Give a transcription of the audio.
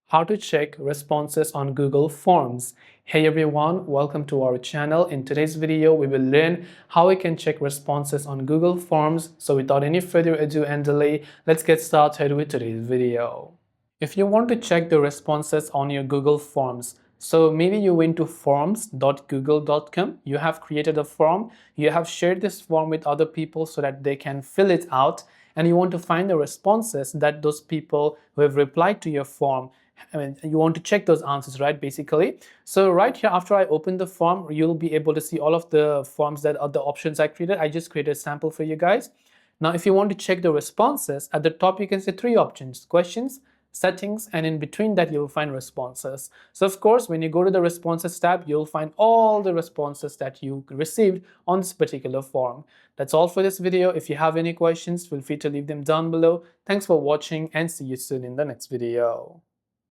How to check responses on Google Forms. Hey everyone, welcome to our channel. In today's video, we will learn how we can check responses on Google Forms. So without any further ado and delay, let's get started with today's video. If you want to check the responses on your Google Forms, so maybe you went to forms.google.com, you have created a form, you have shared this form with other people so that they can fill it out, and you want to find the responses that those people who have replied to your form, you want to check those answers, right, basically. So right here, after I open the form, you'll be able to see all of the forms that are the options I created. I just created a sample for you guys. Now, if you want to check the responses, at the top you can see three options: questions, settings, and in between that you'll find responses. So of course, when you go to the responses tab, you'll find all the responses that you received on this particular form. That's all for this video. If you have any questions, feel free to leave them down below. Thanks for watching and see you soon in the next video.